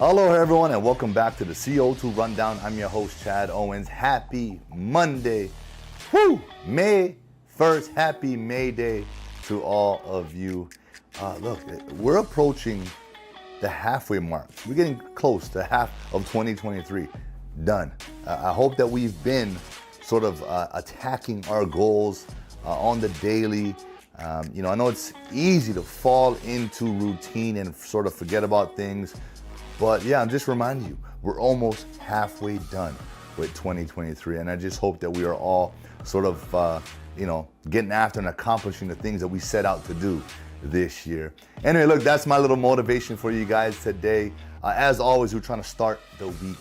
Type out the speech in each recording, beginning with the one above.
Hello everyone and welcome back to the CO2 Rundown. I'm your host Chad Owens. Happy Monday. Woo! May 1st. Happy May Day to all of you. Look, we're approaching the halfway mark. We're getting close to half of 2023 done. I hope that we've been sort of attacking our goals on the daily. I know it's easy to fall into routine and sort of forget about things. But yeah, I'm just reminding you, we're almost halfway done with 2023. And I just hope that we are all sort of, getting after and accomplishing the things that we set out to do this year. Anyway, look, that's my little motivation for you guys today. As always, we're trying to start the week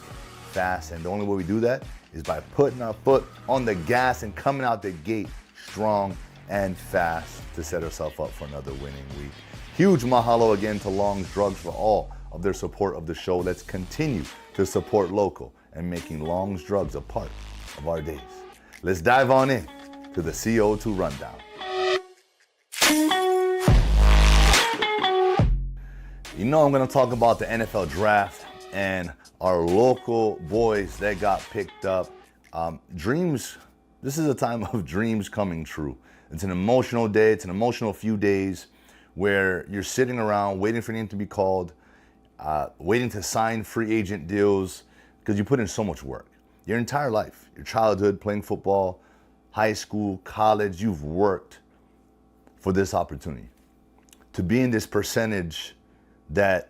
fast. And the only way we do that is by putting our foot on the gas and coming out the gate strong and fast to set ourselves up for another winning week. Huge mahalo again to Long's Drugs for all of their support of the show. Let's continue to support local and making Long's Drugs a part of our days. Let's dive on in to the CO2 Rundown. You know I'm going to talk about the NFL draft and our local boys that got picked up. Dreams, this is a time of dreams coming true. It's an emotional day. It's an emotional few days where you're sitting around waiting for your name to be called, waiting to sign free agent deals because you put in so much work. Your entire life, your childhood, playing football, high school, college, you've worked for this opportunity to be in this percentage that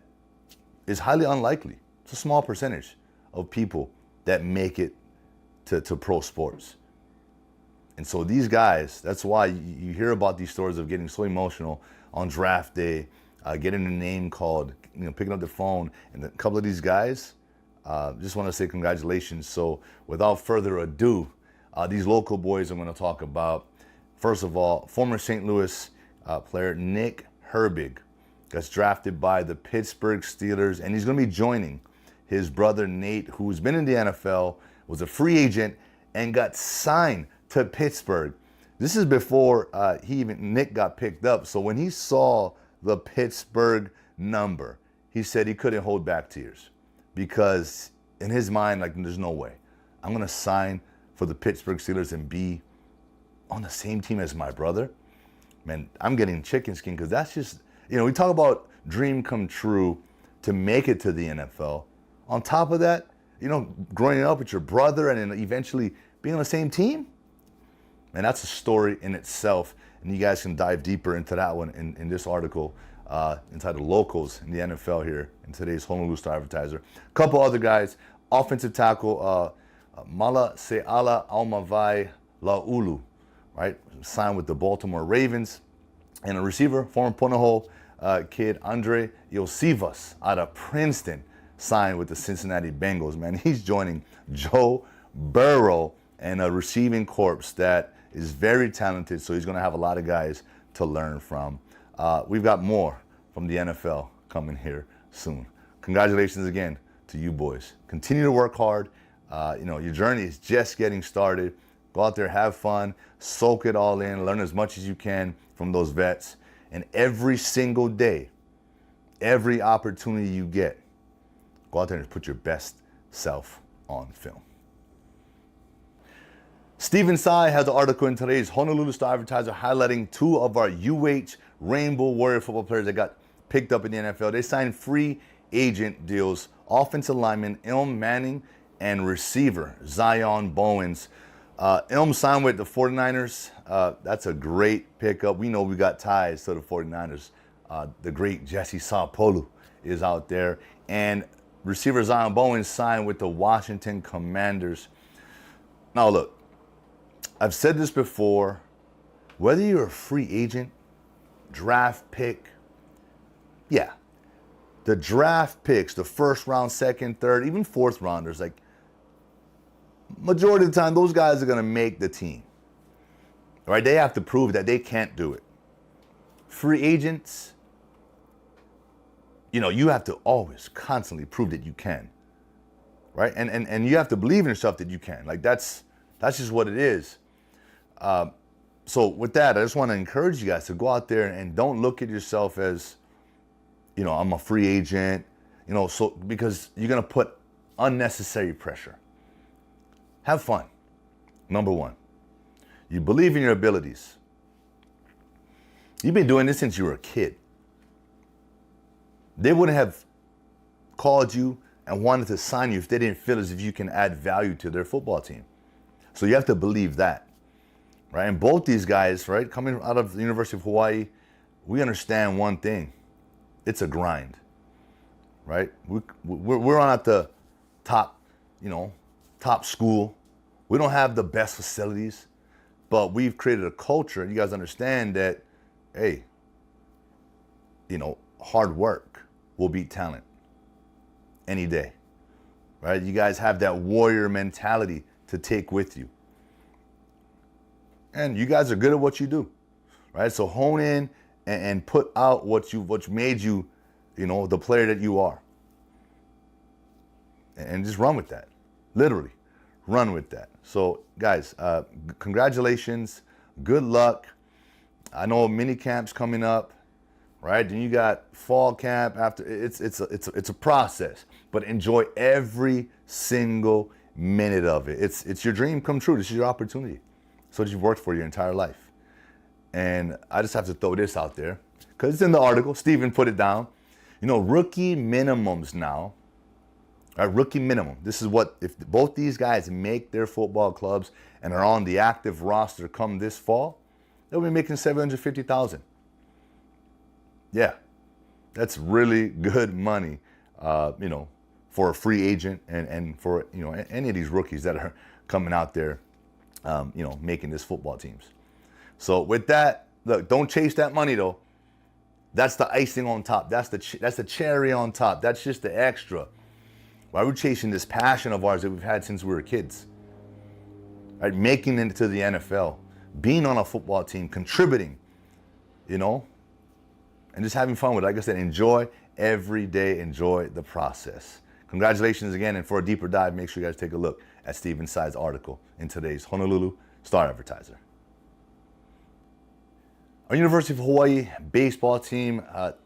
is highly unlikely. It's a small percentage of people that make it to pro sports. And so these guys, that's why you hear about these stories of getting so emotional on draft day, getting a name called, picking up the phone. And a couple of these guys, just want to say congratulations. So without further ado, these local boys I'm going to talk about. First of all, former St. Louis player Nick Herbig gets drafted by the Pittsburgh Steelers, and he's going to be joining his brother Nate, who's been in the NFL, was a free agent, and got signed to Pittsburgh. This is before Nick got picked up. So when he saw the Pittsburgh number, he said he couldn't hold back tears because in his mind, there's no way I'm going to sign for the Pittsburgh Steelers and be on the same team as my brother. Man, I'm getting chicken skin because that's just, we talk about dream come true to make it to the NFL. On top of that, growing up with your brother and then eventually being on the same team. And that's a story in itself. And you guys can dive deeper into that one in this article entitled Locals in the NFL here in today's Honolulu Star-Advertiser. A couple other guys. Offensive tackle Mala Seala Aumavai Laulu, right? Signed with the Baltimore Ravens. And a receiver, former Punahou kid Andre Iosivas out of Princeton, signed with the Cincinnati Bengals. Man, he's joining Joe Burrow and a receiving corps that is very talented, so he's going to have a lot of guys to learn from. We've got more from the NFL coming here soon. Congratulations again to you boys. Continue to work hard. Your journey is just getting started. Go out there, have fun, soak it all in, learn as much as you can from those vets. And every single day, every opportunity you get, go out there and put your best self on film. Stephen Tsai has an article in today's Honolulu Star-Advertiser highlighting two of our UH Rainbow Warrior football players that got picked up in the NFL. They signed free agent deals, offensive lineman Ilm Manning and receiver Zion Bowens. Ilm signed with the 49ers. That's a great pickup. We know we got ties to the 49ers. The great Jesse Sapolu is out there. And receiver Zion Bowens signed with the Washington Commanders. Now look, I've said this before, whether you're a free agent, draft pick, the draft picks, the first round, second, third, even fourth rounders, majority of the time, those guys are going to make the team, right? They have to prove that they can't do it. Free agents, you have to always constantly prove that you can, right? And you have to believe in yourself that you can. That's just what it is. So with that, I just want to encourage you guys to go out there and don't look at yourself as, I'm a free agent. So because you're going to put unnecessary pressure. Have fun. Number one, you believe in your abilities. You've been doing this since you were a kid. They wouldn't have called you and wanted to sign you if they didn't feel as if you can add value to their football team. So you have to believe that, right? And both these guys, right, coming out of the University of Hawaii, we understand one thing. It's a grind, right? We're on at the top, top school. We don't have the best facilities, but we've created a culture. You guys understand that, hey, hard work will beat talent any day, right? You guys have that warrior mentality to take with you. And you guys are good at what you do, right? So hone in and put out what made you, the player that you are. And just run with that. Literally, run with that. So guys, congratulations, good luck. I know mini camp's coming up, right? Then you got fall camp after. It's a process, but enjoy every single minute of it. It's your dream come true. This is your opportunity. It's what you've worked for your entire life. And I just have to throw this out there because it's in the article. Steven put it down. Rookie minimums now. Right, rookie minimum. This is what, if both these guys make their football clubs and are on the active roster come this fall, they'll be making $750,000. Yeah, that's really good money, for a free agent and for, any of these rookies that are coming out there, making this football teams. So with that, look, don't chase that money though. That's the icing on top. That's the cherry on top. That's just the extra. Why we're chasing this passion of ours that we've had since we were kids. Right? Making it to the NFL, being on a football team, contributing, and just having fun with it. Like I said, enjoy every day, enjoy the process. Congratulations again, and for a deeper dive, make sure you guys take a look at Steven Tsai's article in today's Honolulu Star-Advertiser. Our University of Hawaii baseball team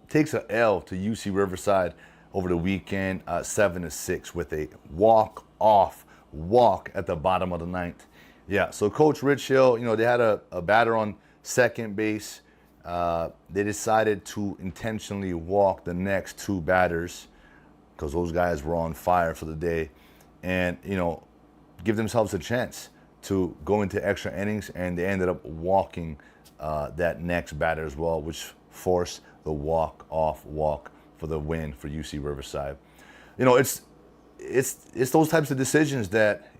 takes an L to UC Riverside over the weekend, 7-6 with a walk at the bottom of the ninth. Yeah, so Coach Rich Hill, they had a batter on second base. They decided to intentionally walk the next two batters because those guys were on fire for the day and, give themselves a chance to go into extra innings, and they ended up walking that next batter as well, which forced the walk for the win for UC Riverside. It's those types of decisions that,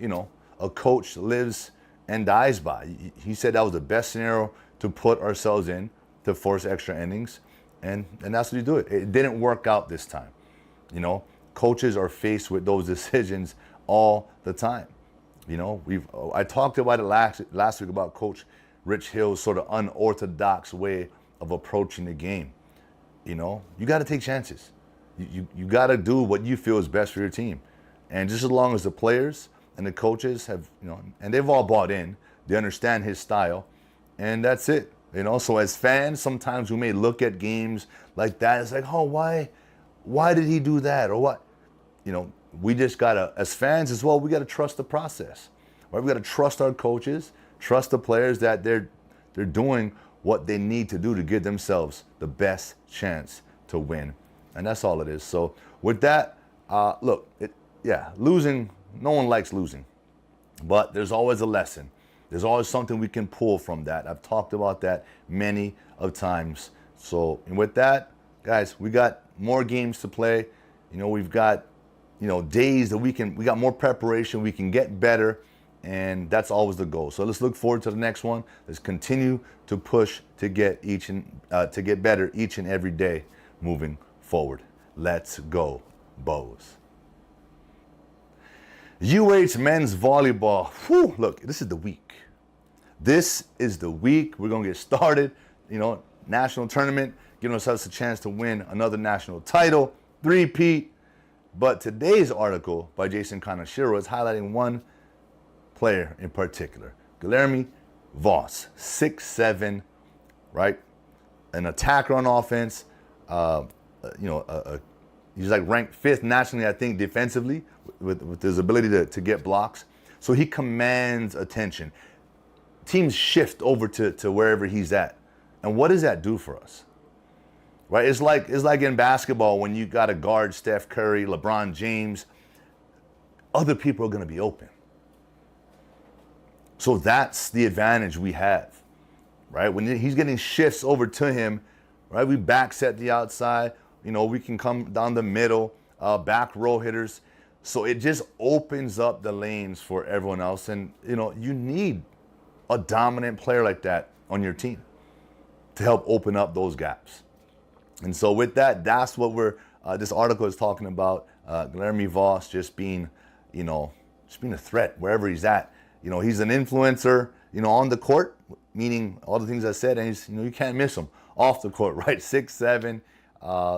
a coach lives and dies by. He said that was the best scenario to put ourselves in to force extra innings, and that's what you do it. It didn't work out this time. Coaches are faced with those decisions all the time. I talked about it last week about Coach Rich Hill's sort of unorthodox way of approaching the game. You got to take chances. You got to do what you feel is best for your team. And just as long as the players and the coaches have, and they've all bought in, they understand his style, and that's it. So as fans, sometimes we may look at games like that. It's like, oh, why did he do that? Or what? We just got to, as fans as well, we got to trust the process. Right? We got to trust our coaches, trust the players that they're doing what they need to do to give themselves the best chance to win. And that's all it is. So with that, losing, no one likes losing. But there's always a lesson. There's always something we can pull from that. I've talked about that many of times. So and with that, guys, we got more games to play. We've got, days that we got more preparation, we can get better. And that's always the goal. So let's look forward to the next one. Let's continue to push to get better each and every day moving forward. Let's go, Bows. UH men's volleyball. Whew, look, this is the week. This is the week we're gonna get started. National tournament, giving ourselves a chance to win another national title, three-peat. But today's article by Jason Kanashiro is highlighting one player in particular, Guilherme Voss, 6'7", right? An attacker on offense, a He's like ranked 5th nationally, I think, defensively with his ability to get blocks. So he commands attention. Teams shift over to wherever he's at. And what does that do for us? Right? It's like in basketball when you got to guard Steph Curry, LeBron James. Other people are going to be open. So that's the advantage we have, right? When he's getting shifts over to him, right? We back set the outside. You know, we can come down the middle, back row hitters. So it just opens up the lanes for everyone else. And, you know, you need a dominant player like that on your team to help open up those gaps. And so with that, that's what this article is talking about. Guilherme Voss just being, you know, just being a threat wherever he's at. You know, he's an influencer, you know, on the court, meaning all the things I said, and he's, you know, you can't miss him off the court, right? 6'7",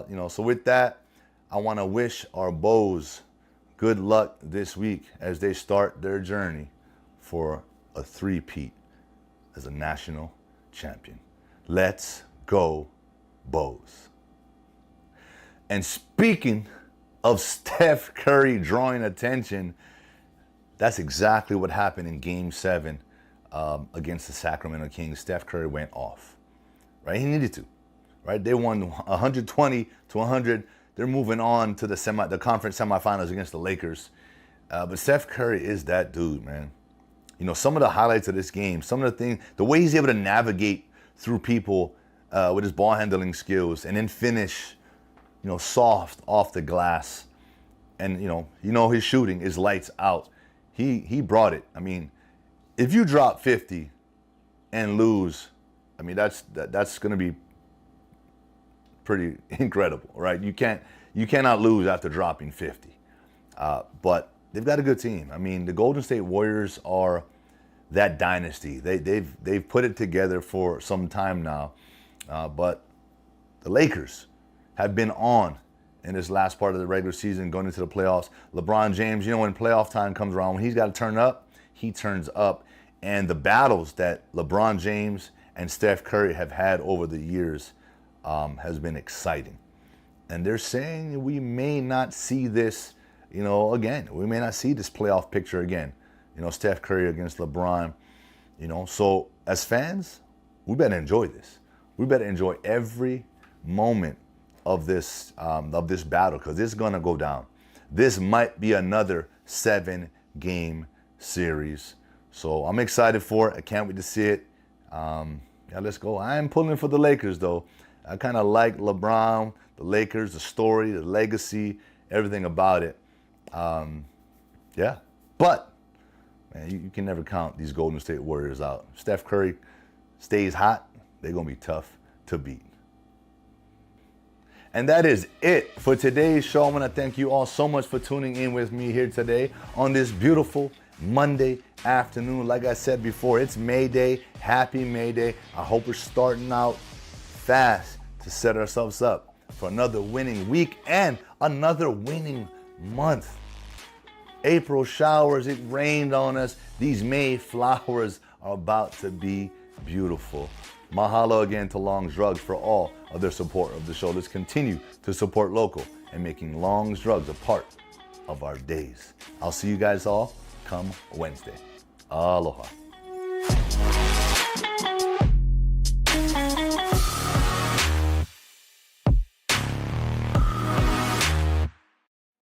you know, so with that, I want to wish our Bows good luck this week as they start their journey for a three-peat as a national champion. Let's go, Bows. And speaking of Steph Curry drawing attention, that's exactly what happened in Game 7 against the Sacramento Kings. Steph Curry went off, right? He needed to, right? They won 120-100. They're moving on to the conference semifinals against the Lakers. But Steph Curry is that dude, man. You know, some of the highlights of this game, some of the things, the way he's able to navigate through people with his ball handling skills and then finish, you know, soft off the glass. And, you know his shooting is lights out. He brought it. I mean, if you drop 50 and lose, I mean, that's going to be pretty incredible, right? You cannot lose after dropping 50. But they've got a good team. I mean, the Golden State Warriors are that dynasty. They've put it together for some time now. But the Lakers have been on in this last part of the regular season, going into the playoffs. LeBron James, you know, when playoff time comes around, when he's got to turn up, he turns up. And the battles that LeBron James and Steph Curry have had over the years has been exciting. And they're saying we may not see this, you know, again. We may not see this playoff picture again. You know, Steph Curry against LeBron, you know. So as fans, we better enjoy this. We better enjoy every moment of this battle, because it's gonna go down. This might be another 7-game series. So I'm excited for it. I can't wait to see it. Yeah, let's go. I am pulling for the Lakers, though. I kind of like LeBron, the Lakers, the story, the legacy, everything about it. Yeah, but man, you can never count these Golden State Warriors out. If Steph Curry stays hot, they're gonna be tough to beat. And that is it for today's show. I want to thank you all so much for tuning in with me here today on this beautiful Monday afternoon. Like I said before, it's May Day. Happy May Day. I hope we're starting out fast to set ourselves up for another winning week and another winning month. April showers, it rained on us. These May flowers are about to be beautiful. Mahalo again to Long's Drugs for all of their support of the show. Let's continue to support local and making Long's Drugs a part of our days. I'll see you guys all come Wednesday. Aloha.